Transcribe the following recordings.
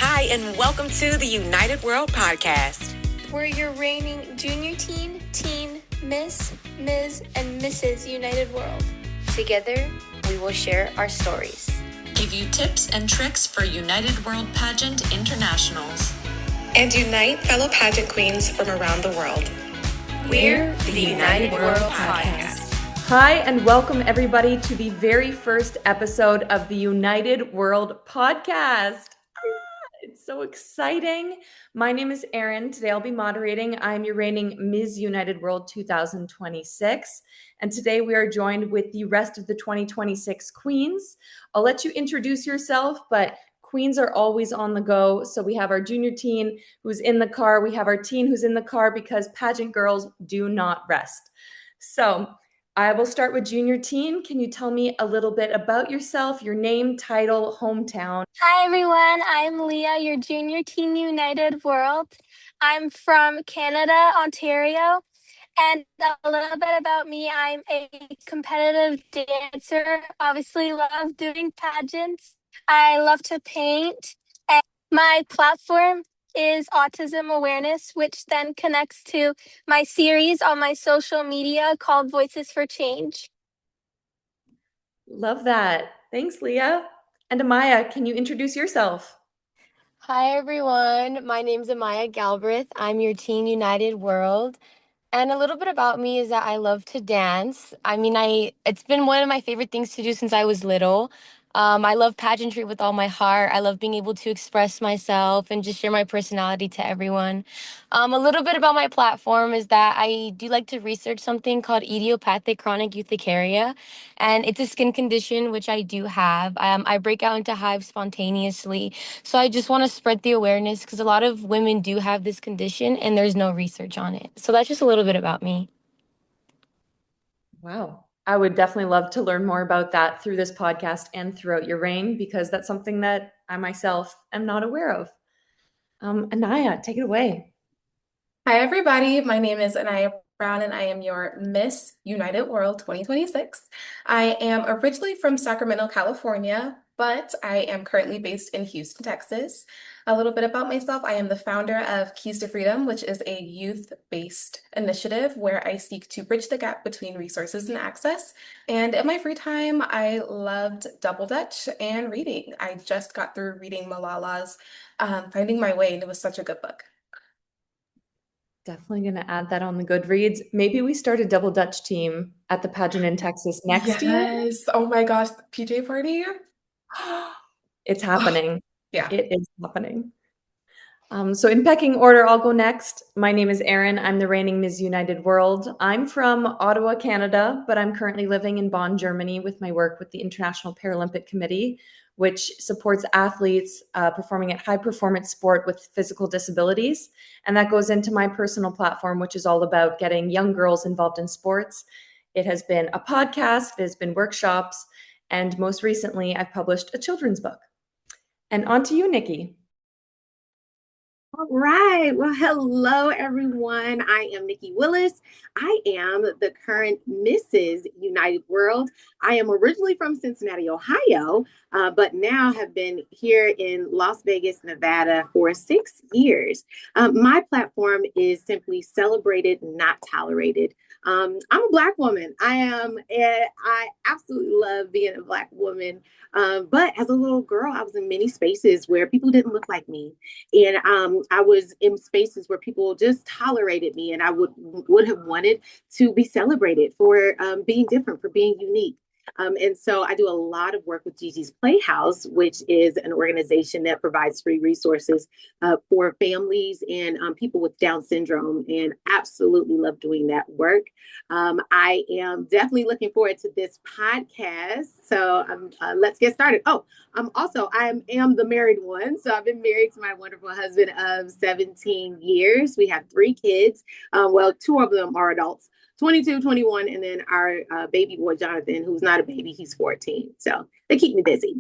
Hi, and welcome to the United World Podcast. We're your reigning junior teen, Miss, Ms., and Mrs. United World. Together, we will share our stories. Give you tips and tricks for United World Pageant Internationals. And unite fellow pageant queens from around the world. We're the United World Podcast. Hi, and welcome everybody to the very first episode of the United World Podcast. It's so exciting. My name is Erin. Today I'll be moderating. I'm your reigning Ms. United World 2026. And today we are joined with the rest of the 2026 queens. I'll let you introduce yourself, but queens are always on the go. So we have our junior teen who's in the car. We have our teen who's in the car because pageant girls do not rest. So I will start with junior teen. Can you tell me a little bit about yourself, your name, title, hometown? Hi, everyone. I'm Leah, your junior teen United World. I'm from Canada, Ontario. And a little bit about me, I'm a competitive dancer. Obviously, love doing pageants. I love to paint. And my platform is autism awareness, which then connects to my series on my social media called Voices for Change. Love that. Thanks, Leah. And Amaya, can you introduce yourself? Hi, everyone. My name's Amaya Galbraith. I'm your Teen United World. And a little bit about me is that I love to dance. It's been one of my favorite things to do since I was little. I love pageantry with all my heart. I love being able to express myself and just share my personality to everyone. A little bit about my platform is that I do like to research something called idiopathic chronic urticaria, and it's a skin condition which I do have. I break out into hives spontaneously, so I just want to spread the awareness because a lot of women do have this condition and there's no research on it. So that's just a little bit about me. Wow. I would definitely love to learn more about that through this podcast and throughout your reign, because that's something that I myself am not aware of. Anaya, take it away. Hi, everybody. My name is Anaya Brown, and I am your Miss United World 2026. I am originally from Sacramento, California, but I am currently based in Houston, Texas. A little bit about myself. I am the founder of Keys to Freedom, which is a youth-based initiative where I seek to bridge the gap between resources and access. And in my free time, I loved Double Dutch and reading. I just got through reading Malala's Finding My Way, and it was such a good book. Definitely going to add that on the Goodreads. Maybe we start a double Dutch team at the pageant in Texas next year. Yes. Oh my gosh, PJ party. It's happening. Yeah. It is happening. So in pecking order, I'll go next. My name is Erin. I'm the reigning Ms. United World. I'm from Ottawa, Canada, but I'm currently living in Bonn, Germany with my work with the International Paralympic Committee, which supports athletes performing at high performance sport with physical disabilities. And that goes into my personal platform, which is all about getting young girls involved in sports. It has been a podcast, it has been workshops, and most recently, I've published a children's book. And on to you, Nikki. All right. Well, hello, everyone. I am Nikki Willis. I am the current Mrs. United World. I am originally from Cincinnati, Ohio, but now have been here in Las Vegas, Nevada for 6 years. My platform is simply celebrated, not tolerated. I'm a Black woman. I absolutely love being a Black woman. But as a little girl, I was in many spaces where people didn't look like me. And I was in spaces where people just tolerated me, and I would have wanted to be celebrated for being different, for being unique. And so I do a lot of work with Gigi's Playhouse, which is an organization that provides free resources for families and people with Down syndrome, and absolutely love doing that work. I am definitely looking forward to this podcast. So let's get started. I am the married one. So I've been married to my wonderful husband of 17 years. We have 3 kids. Well, 2 of them are adults. 22, 21, and then our baby boy, Jonathan, who's not a baby, he's 14. So they keep me busy.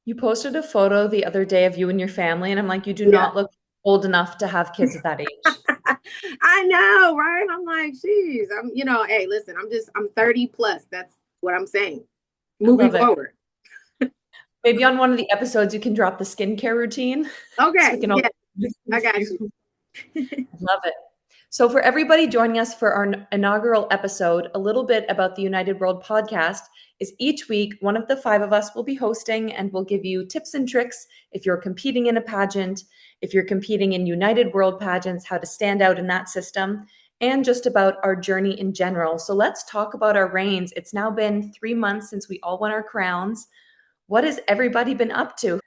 You posted a photo the other day of you and your family, and I'm like, you do not look old enough to have kids at that age. I know, right? I'm like, geez, hey, listen, I'm 30 plus. That's what I'm saying. Moving forward. Maybe on one of the episodes you can drop the skincare routine. So we Okay, can all yes, I got you. love it. So, for everybody joining us for our inaugural episode, a little bit about the United World podcast is each week, one of the five of us will be hosting and we'll give you tips and tricks if you're competing in a pageant, if you're competing in United World pageants, how to stand out in that system, and just about our journey in general. So, let's talk about our reigns. It's now been 3 months since we all won our crowns. What has everybody been up to?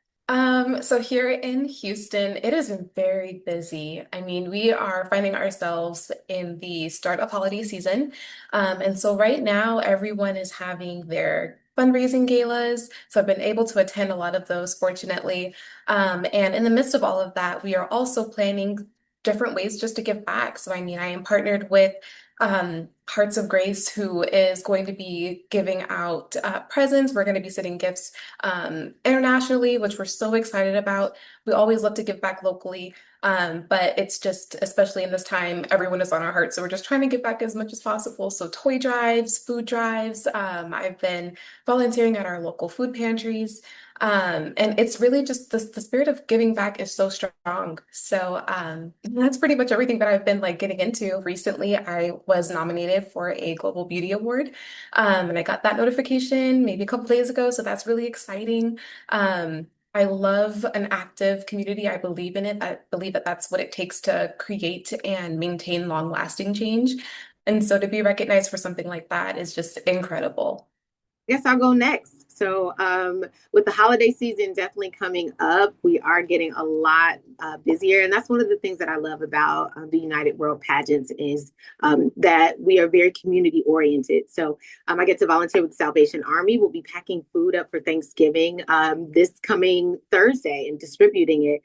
So here in Houston, it has been very busy. I mean, we are finding ourselves in the start of holiday season. And so right now, everyone is having their fundraising galas. So I've been able to attend a lot of those, fortunately. And in the midst of all of that, we are also planning different ways just to give back. So, I mean, I am partnered with Hearts of Grace, who is going to be giving out presents. We're going to be sending gifts internationally, which we're so excited about. We always love to give back locally, but it's just, especially in this time, everyone is on our heart. So we're just trying to give back as much as possible. So toy drives, food drives. I've been volunteering at our local food pantries. And it's really just the spirit of giving back is so strong. So that's pretty much everything that I've been like getting into recently. I was nominated for a Global Beauty Award, and I got that notification maybe a couple days ago. So that's really exciting. I love an active community. I believe in it. I believe that that's what it takes to create and maintain long-lasting change. And so to be recognized for something like that is just incredible. Guess I'll go next. So, with the holiday season definitely coming up, we are getting a lot busier, and that's one of the things that I love about the United World Pageants is that we are very community oriented. So, I get to volunteer with the Salvation Army. We'll be packing food up for Thanksgiving this coming Thursday and distributing it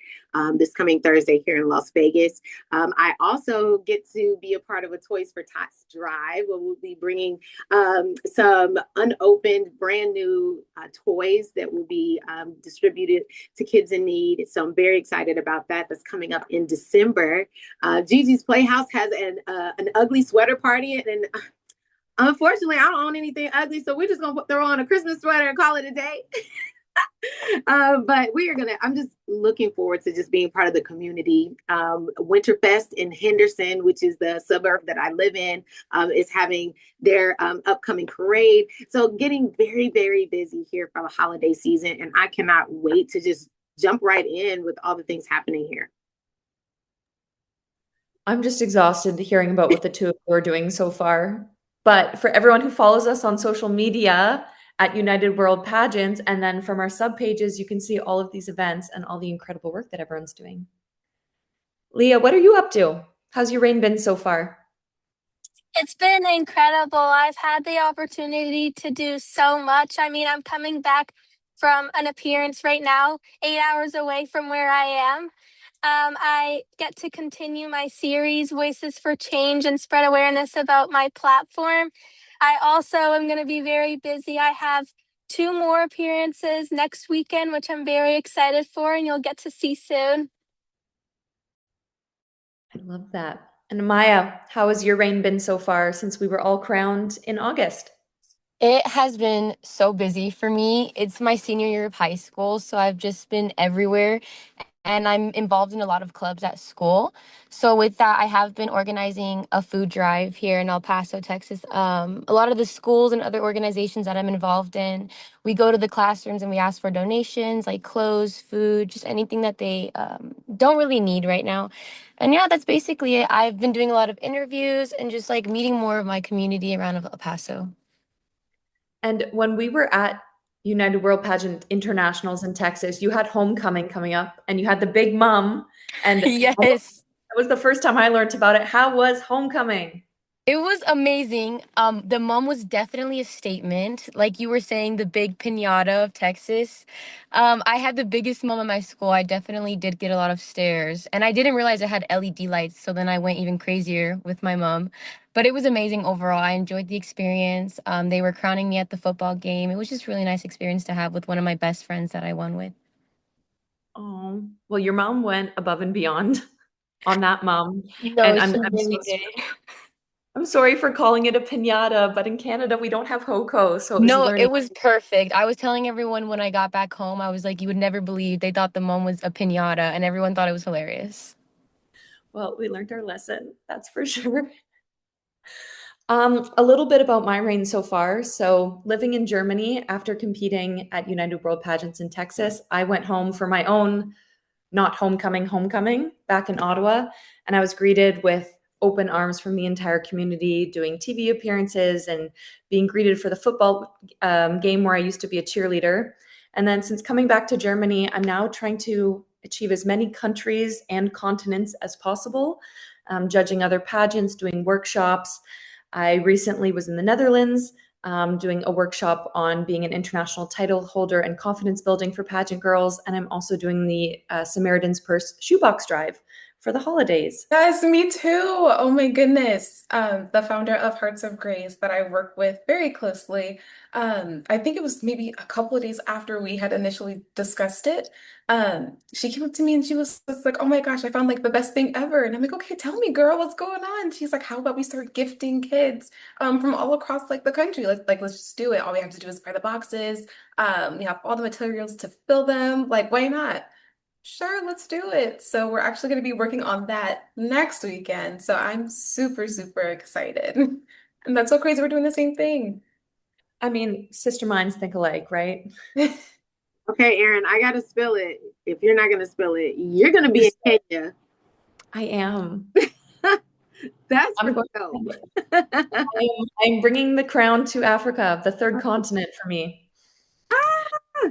this coming Thursday here in Las Vegas. I also get to be a part of a Toys for Tots drive where we'll be bringing some unopened, brand new toys that will be distributed to kids in need. So I'm very excited about that. That's coming up in December. Gigi's Playhouse has an ugly sweater party, and unfortunately, I don't own anything ugly, so we're just gonna throw on a Christmas sweater and call it a day. But I'm just looking forward to just being part of the community. Winterfest in Henderson, which is the suburb that I live in, is having their upcoming parade. So getting very, very busy here for the holiday season. And I cannot wait to just jump right in with all the things happening here. I'm just exhausted hearing about what the two of you are doing so far. But for everyone who follows us on social media at United World Pageants, and then from our sub pages, you can see all of these events and all the incredible work that everyone's doing. Leah, what are you up to? How's your reign been so far? It's been incredible. I've had the opportunity to do so much. I mean, I'm coming back from an appearance right now, 8 hours away from where I am. I get to continue my series, Voices for Change, and spread awareness about my platform. I also am going to be very busy. I have 2 more appearances next weekend, which I'm very excited for, and you'll get to see soon. I love that. And Maya, how has your reign been so far since we were all crowned in August? It has been so busy for me. It's my senior year of high school, so I've just been everywhere and I'm involved in a lot of clubs at school. So with that, I have been organizing a food drive here in El Paso, Texas. A lot of the schools and other organizations that I'm involved in, we go to the classrooms and we ask for donations like clothes, food, just anything that they don't really need right now. And yeah, that's basically it. I've been doing a lot of interviews and just like meeting more of my community around El Paso. And when we were at United World Pageant Internationals in Texas, you had homecoming coming up and you had the big mum. And that Yes. was the first time I learned about it. How was homecoming? It was amazing. The mom was definitely a statement. Like you were saying, the big piñata of Texas. I had the biggest mom in my school. I definitely did get a lot of stares. And I didn't realize it had LED lights, so then I went even crazier with my mom. But it was amazing overall. I enjoyed the experience. They were crowning me at the football game. It was just really nice experience to have with one of my best friends that I won with. Oh, well, your mom went above and beyond on that mom. No, And she I'm so really did. I'm sorry for calling it a piñata, but in Canada we don't have hoko, so it was No, learning. it was perfect. I was telling everyone when I got back home, I was like, you would never believe they thought the mom was a piñata, and everyone thought it was hilarious. Well, we learned our lesson, that's for sure. A little bit about my reign so far. So, living in Germany after competing at United World Pageants in Texas, I went home for my own not homecoming back in Ottawa. And I was greeted with open arms from the entire community, doing TV appearances and being greeted for the football game where I used to be a cheerleader. And then since coming back to Germany, I'm now trying to achieve as many countries and continents as possible, judging other pageants, doing workshops. I recently was in the Netherlands doing a workshop on being an international title holder and confidence building for pageant girls. And I'm also doing the Samaritan's Purse shoebox drive for the holidays. Yes, me too. Oh my goodness. The founder of Hearts of Grace that I work with very closely. I think it was maybe a couple of days after we had initially discussed it. She came up to me and she was like, "Oh my gosh, I found like the best thing ever." And I'm like, "Okay, tell me, girl, what's going on?" She's like, "How about we start gifting kids from all across like the country? Let's just do it. All we have to do is buy the boxes. We have all the materials to fill them. Like, why not?" Sure, let's do it. So we're actually going to be working on that next weekend. So I'm super, super excited. And that's so crazy. We're doing the same thing. I mean, sister minds think alike, right? Okay, Aaron, I gotta spill it. If you're not gonna spill it, you're gonna be in Kenya. I am. That's I'm for going. dope. I'm bringing the crown to Africa, the third continent for me.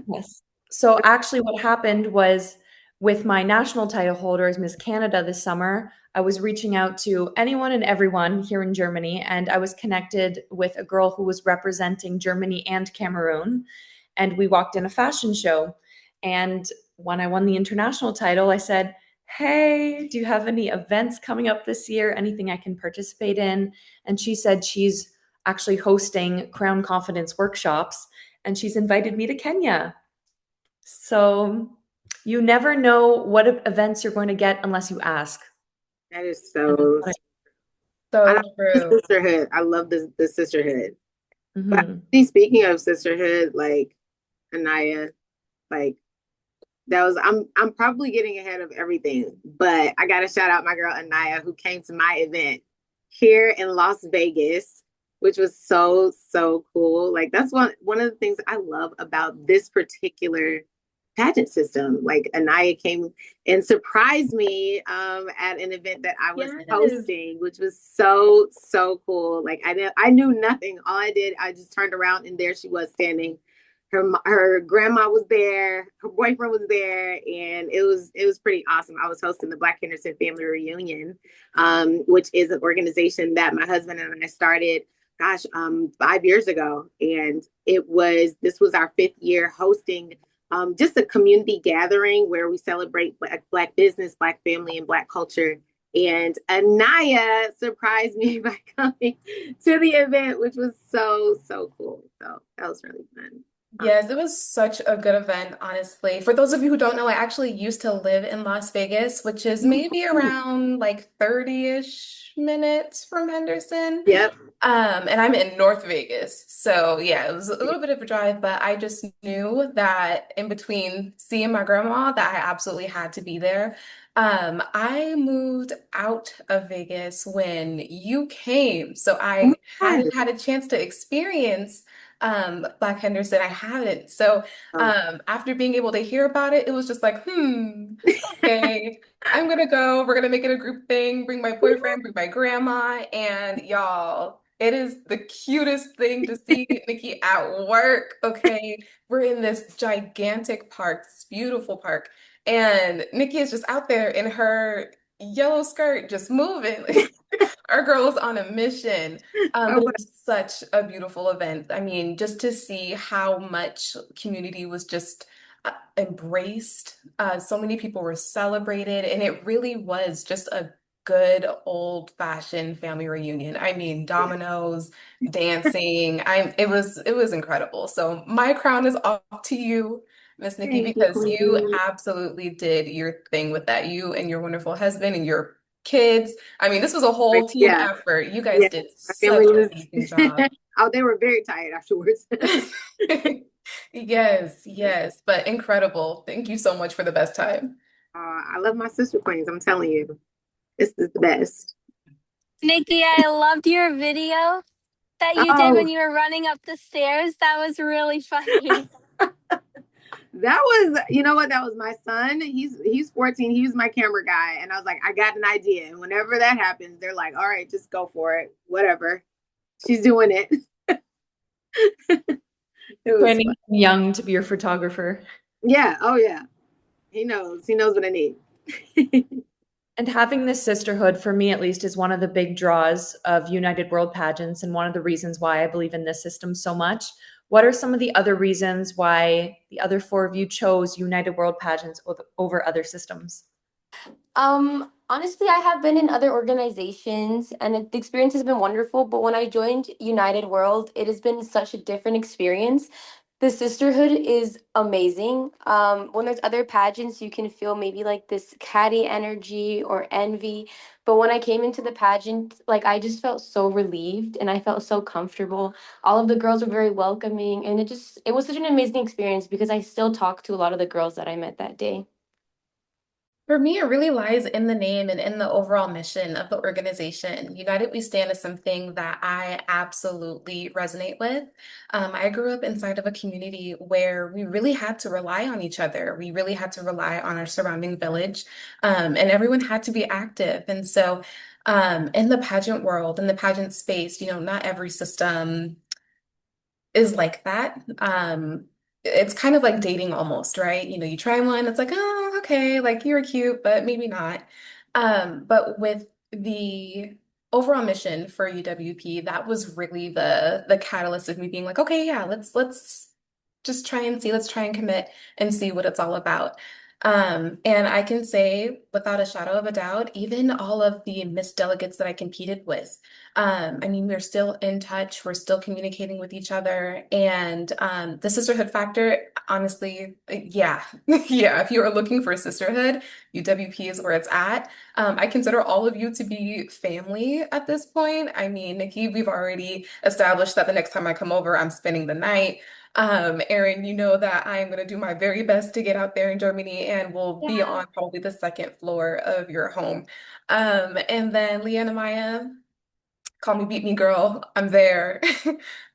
Yes. So actually, what happened was with my national title holders, Miss Canada, this summer, I was reaching out to anyone and everyone here in Germany, and I was connected with a girl who was representing Germany and Cameroon. And we walked in a fashion show. And when I won the international title, I said, "Hey, do you have any events coming up this year? Anything I can participate in?" And she said she's actually hosting Crown Confidence workshops and she's invited me to Kenya. So you never know what events you're going to get unless you ask. That is And that's so. what I So love the true. sisterhood. I love the sisterhood. But Mhm. speaking of sisterhood, like Anaya, like that was I'm probably getting ahead of everything, but I gotta shout out my girl Anaya who came to my event here in Las Vegas, which was so cool. Like that's one of the things I love about this particular pageant system. Like Anaya came and surprised me at an event that I was Yes. hosting, which was so cool. Like I knew nothing. All I did, I just turned around and there she was standing. Her grandma was there, her boyfriend was there, and it was pretty awesome. I was hosting the Black Henderson Family Reunion, which is an organization that my husband and I started, gosh, 5 years ago, and this was our fifth year hosting just a community gathering where we celebrate Black business, Black family, and Black culture. And Anaya surprised me by coming to the event, which was so cool. So that was really fun. Yes, it was such a good event, honestly. For those of you who don't know, I actually used to live in Las Vegas, which is maybe around like 30-ish minutes from Henderson. Yep. And I'm in North Vegas. So yeah, it was a little bit of a drive, but I just knew that in between seeing my grandma that I absolutely had to be there. I moved out of Vegas when you came, so Oh I my hadn't had a chance to experience Black Henderson. I haven't. So God. after being able to hear about it, it was just like, okay, I'm gonna go. We're gonna make it a group thing, bring my boyfriend, bring my grandma, and y'all, it is the cutest thing to see Nikki at work. Okay, we're in this gigantic park, this beautiful park, and Nikki is just out there in her yellow skirt, just moving. Our girl is on a mission. Oh But it my, was such a beautiful event. I mean, just to see how much community was just embraced. So many people were celebrated, and it really was just a good old-fashioned family reunion. I mean, dominoes, dancing. It was incredible. So my crown is off to you, Miss Nikki, thank you, because you Queen. absolutely did your thing with that. You and your wonderful husband and your kids. I mean, this was a whole team Yeah. effort. You guys Yeah. did My such family an was, amazing job. oh, they were very tired afterwards. Yes, yes, but incredible. Thank you so much for the best time. I love my sister queens. I'm telling you, this is the best. Nikki, I loved your video that you did when Oh, you were running up the stairs. That was really funny. that was, you know what? That was my son. He's 14. He was my camera guy, and I was like, I got an idea. And whenever that happens, they're like, all right, just go for it. Whatever. She's doing it. It was Training fun. young to be your photographer. Yeah. Oh yeah. He knows. He knows what I need. And having this sisterhood, for me at least, is one of the big draws of United World Pageants and one of the reasons why I believe in this system so much. What are some of the other reasons why the other four of you chose United World Pageants over other systems? Honestly, I have been in other organizations and the experience has been wonderful. But when I joined United World, it has been such a different experience. The sisterhood is amazing. When there's other pageants, you can feel maybe like this catty energy or envy. But when I came into the pageant, like I just felt so relieved and I felt so comfortable. All of the girls were very welcoming, and it was such an amazing experience because I still talk to a lot of the girls that I met that day. For me, it really lies in the name and in the overall mission of the organization. United We Stand is something that I absolutely resonate with. I grew up inside of a community where we really had to rely on each other. We really had to rely on our surrounding village, and everyone had to be active. And so, in the pageant world, in the pageant space, not every system is like that. It's kind of like dating almost, right? You try one, it's like, oh, okay, like you're cute, but maybe not. But with the overall mission for UWP, that was really the catalyst of me being like, okay, yeah, let's just try and see, let's try and commit and see what it's all about. And I can say without a shadow of a doubt, even all of the Miss delegates that I competed with, I mean, we're still in touch, we're still communicating with each other, and the sisterhood factor, honestly, yeah, yeah. If you are looking for a sisterhood, UWP is where it's at. I consider all of you to be family at this point. I mean, Nikki, we've already established that the next time I come over, I'm spending the night. Erin, you know that I am going to do my very best to get out there in Germany and will be Yeah. on probably the second floor of your home. And then Leah and Maya, call me beat me girl, I'm there.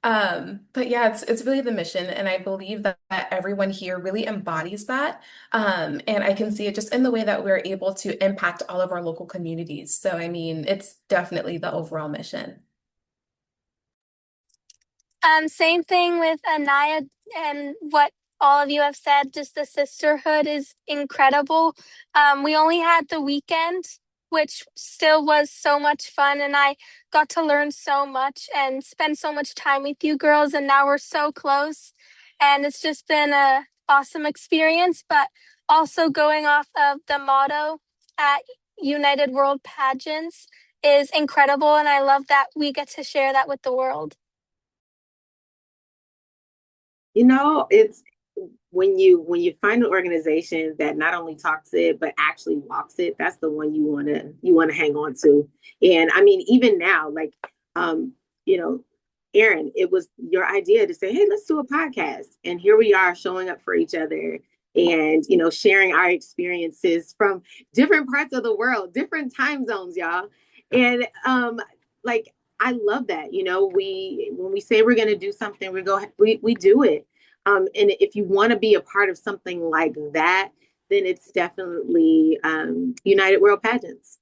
But yeah, it's really the mission, and I believe that everyone here really embodies that. And I can see it just in the way that we're able to impact all of our local communities. So I mean, it's definitely the overall mission. Same thing with Anaya and what all of you have said. Just the sisterhood is incredible. We only had the weekend, which still was so much fun, and I got to learn so much and spend so much time with you girls. And now we're so close, and it's just been a awesome experience. But also going off of the motto at United World Pageants is incredible, and I love that we get to share that with the world. It's when you find an organization that not only talks it but actually walks it, that's the one you want to hang on to. And I mean, even now, like, um, you know, Erin, it was your idea to say, hey, let's do a podcast. And here we are showing up for each other and, sharing our experiences from different parts of the world, different time zones, y'all. And like, I love that. We when we say we're going to do something, we do it. And if you want to be a part of something like that, then it's definitely United World Pageants.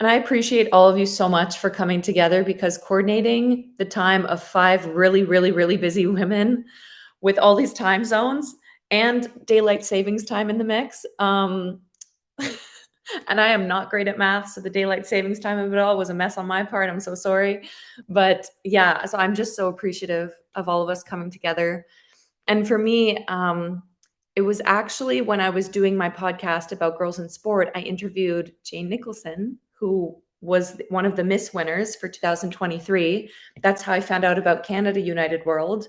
And I appreciate all of you so much for coming together, because coordinating the time of five really, really, really busy women with all these time zones and daylight savings time in the mix. And I am not great at math, so the daylight savings time of it all was a mess on my part. I'm so sorry. But yeah, so I'm just so appreciative of all of us coming together. And for me, it was actually when I was doing my podcast about girls in sport, I interviewed Jane Nicholson, who was one of the Miss winners for 2023. That's how I found out about Canada United World.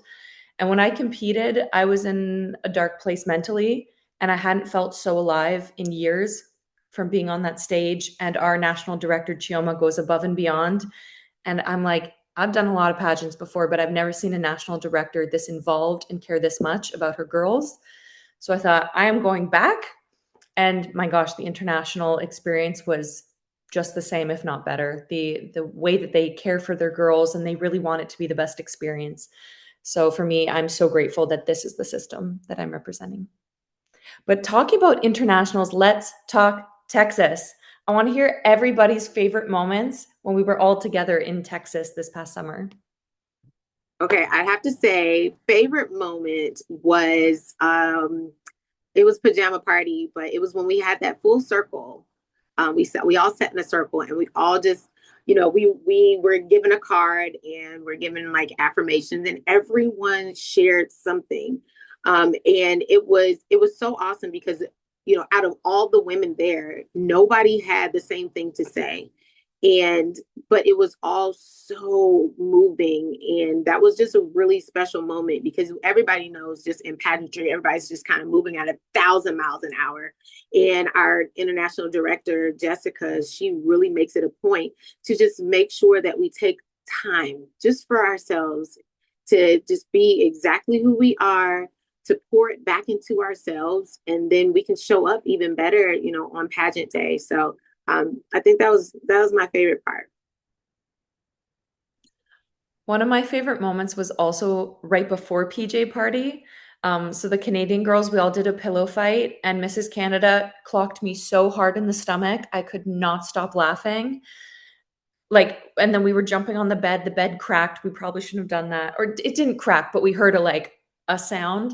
And when I competed, I was in a dark place mentally, and I hadn't felt so alive in years. from being on that stage, and our national director Chioma goes above and beyond. And I'm like, I've done a lot of pageants before, but I've never seen a national director this involved and care this much about her girls. So I thought, I am going back. And my gosh, the international experience was just the same, if not better. The way that they care for their girls, and they really want it to be the best experience. So for me, I'm so grateful that this is the system that I'm representing. But talking about internationals, let's talk Texas. I want to hear everybody's favorite moments when we were all together in Texas this past summer. Okay, I have to say, favorite moment was it was pajama party, but it was when we had that full circle. We all sat in a circle and we all just, we were given a card and we're given like affirmations and everyone shared something. And it was so awesome because, out of all the women there, nobody had the same thing to say. But it was all so moving. And that was just a really special moment because everybody knows just in pageantry, everybody's just kind of moving at 1,000 miles an hour. And our international director, Jessica, she really makes it a point to just make sure that we take time just for ourselves to just be exactly who we are, to pour it back into ourselves, and then we can show up even better, on pageant day. So I think that was my favorite part. One of my favorite moments was also right before PJ party. So the Canadian girls, we all did a pillow fight, and Mrs. Canada clocked me so hard in the stomach, I could not stop laughing. And then we were jumping on the bed cracked. We probably shouldn't have done that. Or it didn't crack, but we heard a sound,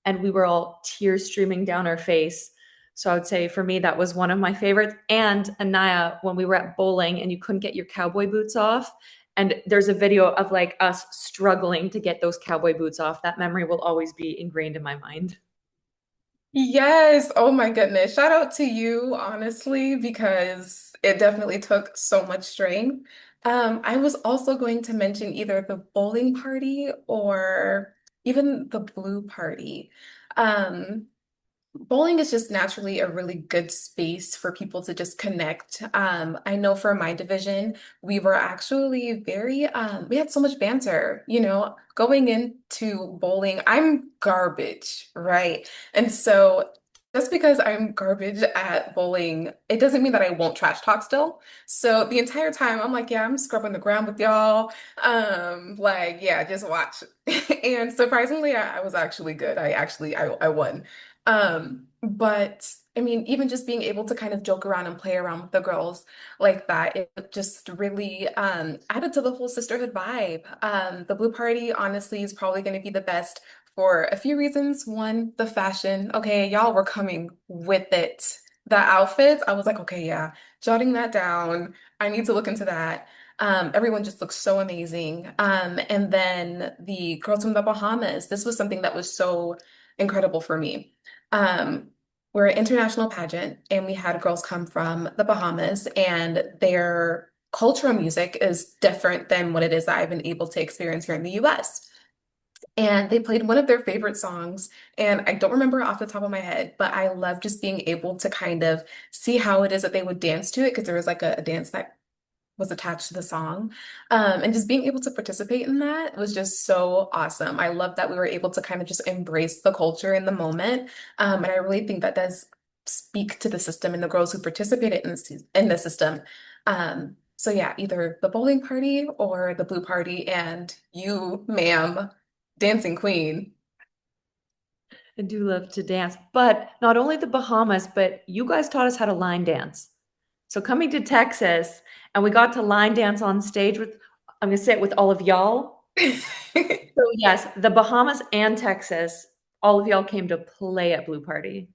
and we were all tears streaming down our face. So I would say for me, that was one of my favorites. And Anaya, when we were at bowling and you couldn't get your cowboy boots off, and there's a video of us struggling to get those cowboy boots off. That memory will always be ingrained in my mind. Yes. Oh my goodness. Shout out to you, honestly, because it definitely took so much strength. I was also going to mention either the bowling party or even the blue party. Um, Bowling is just naturally a really good space for people to just connect. I know for my division, we were actually we had so much banter, going into bowling. I'm garbage, right? And so just because I'm garbage at bowling, it doesn't mean that I won't trash talk still. So the entire time I'm like, yeah, I'm scrubbing the ground with y'all. Yeah, just watch. And surprisingly, I was actually good. I won. But I mean, even just being able to kind of joke around and play around with the girls like that, it just really added to the whole sisterhood vibe. The Blue Party, honestly, is probably going to be the best for a few reasons. One, the fashion. Okay, y'all were coming with it. The outfits, I was like, okay, yeah, jotting that down. I need to look into that. Everyone just looks so amazing. And then the girls from the Bahamas, this was something that was so incredible for me. Um, we're an international pageant, and we had girls come from the Bahamas, and their cultural music is different than what it is that I've been able to experience here in the US. And they played one of their favorite songs, and I don't remember off the top of my head, but I love just being able to kind of see how it is that they would dance to it because there was like a dance that was attached to the song. And just being able to participate in that was just so awesome. I love that we were able to kind of just embrace the culture in the moment. And I really think that does speak to the system and the girls who participated in the system. So yeah, either the bowling party or the blue party, and you, ma'am, dancing queen. I do love to dance, but not only the Bahamas, but you guys taught us how to line dance. So coming to Texas, and we got to line dance on stage with, I'm gonna say it with all of y'all. So yes, the Bahamas and Texas, all of y'all came to play at Blue Party.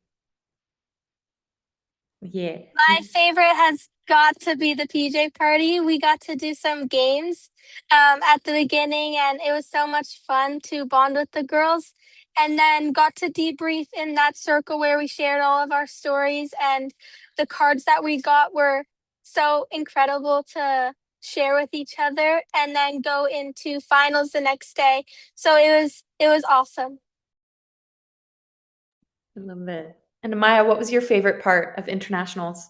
Yeah. My favorite has got to be the PJ party. We got to do some games at the beginning, and it was so much fun to bond with the girls. And then got to debrief in that circle where we shared all of our stories, and the cards that we got were so incredible to share with each other, and then go into finals the next day. So it was awesome. I love it. And Maya, what was your favorite part of internationals?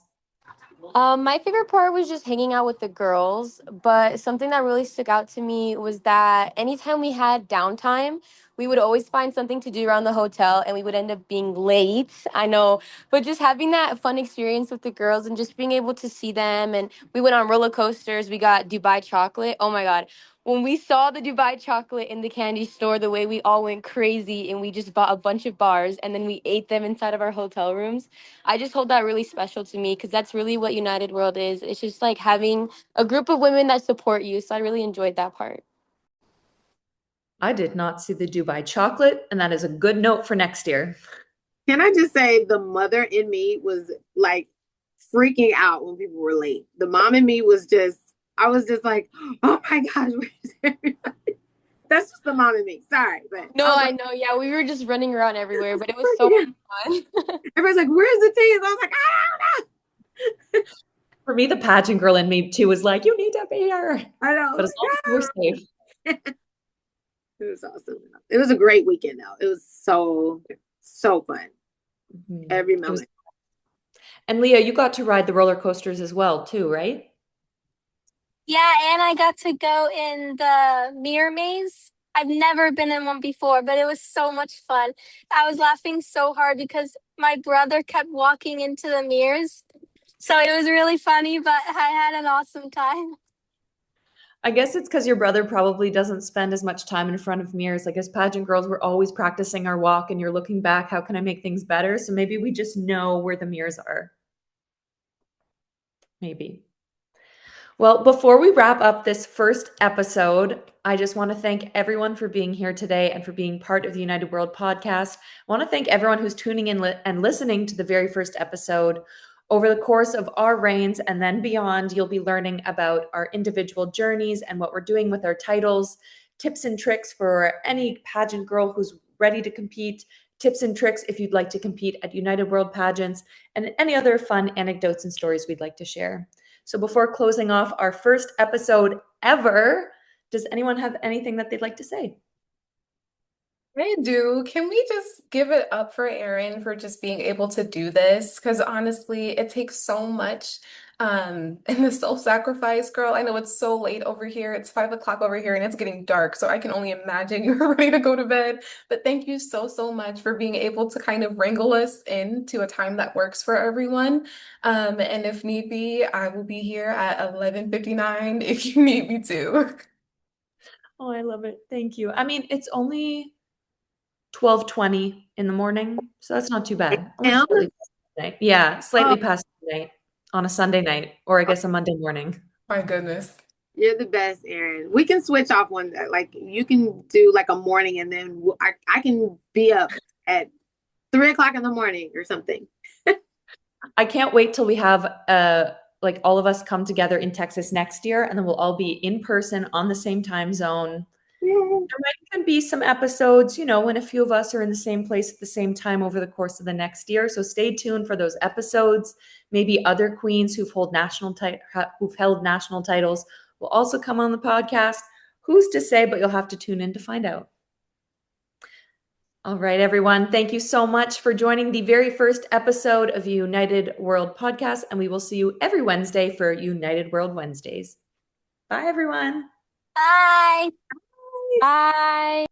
My favorite part was just hanging out with the girls, but something that really stuck out to me was that anytime we had downtime, we would always find something to do around the hotel and we would end up being late. I know, but just having that fun experience with the girls and just being able to see them. And we went on roller coasters. We got Dubai chocolate. Oh my God. When we saw the Dubai chocolate in the candy store, the way we all went crazy and we just bought a bunch of bars and then we ate them inside of our hotel rooms. I just hold that really special to me because that's really what United World is. It's just like having a group of women that support you. So I really enjoyed that part. I did not see the Dubai chocolate, and that is a good note for next year. Can I just say the mother in me was like freaking out when people were late. The mom in me was just, I was just like, oh my gosh, where's everybody? That's just the mom in me. Sorry, but No, I was I like, know. Yeah, we were just running around everywhere, but it was so much fun. everybody's like, where's the teas? I was like, I don't know. For me, the pageant girl in me too was like, you need to be here. I know. But as long as we're safe. It was awesome. It was a great weekend though. It was so fun. Every moment. And Leah, you got to ride the roller coasters as well too, right? Yeah, and I got to go in the mirror maze. I've never been in one before, but it was so much fun. I was laughing so hard because my brother kept walking into the mirrors. So it was really funny, but I had an awesome time. I guess it's because your brother probably doesn't spend as much time in front of mirrors. Like as pageant girls, we're always practicing our walk and you're looking back, how can I make things better? So maybe we just know where the mirrors are. Maybe. Well, before we wrap up this first episode, I just want to thank everyone for being here today and for being part of the United World podcast. I want to thank everyone who's tuning in and listening to the very first episode. Over the course of our reigns and then beyond, you'll be learning about our individual journeys and what we're doing with our titles, tips and tricks for any pageant girl who's ready to compete, tips and tricks if you'd like to compete at United World Pageants, and any other fun anecdotes and stories we'd like to share. So before closing off our first episode ever, does anyone have anything that they'd like to say? I do. Can we just give it up for Erin for just being able to do this? Because honestly, it takes so much. And the self-sacrifice, girl, I know it's so late over here. It's 5 o'clock over here and it's getting dark. So I can only imagine you're ready to go to bed. But thank you so much for being able to kind of wrangle us into a time that works for everyone. And if need be, I will be here at 11:59 if you need me to. Oh, I love it. Thank you. I mean, it's only 12:20 in the morning, so that's not too bad. Only Am? slightly past midnight. Yeah, slightly Oh, past midnight on a Sunday night, or I guess a Monday morning. My goodness. you're the best, Erin. We can switch off one day. Like you can do like a morning and then I can be up at 3 o'clock in the morning or something. I can't wait till we have like all of us come together in Texas next year, and then we'll all be in person on the same time zone. Yay. There might even be some episodes, when a few of us are in the same place at the same time over the course of the next year. So stay tuned for those episodes. Maybe other queens who've held national titles will also come on the podcast. Who's to say, but you'll have to tune in to find out. All right, everyone. Thank you so much for joining the very first episode of United World Podcast, and we will see you every Wednesday for United World Wednesdays. Bye, everyone. Bye. Bye.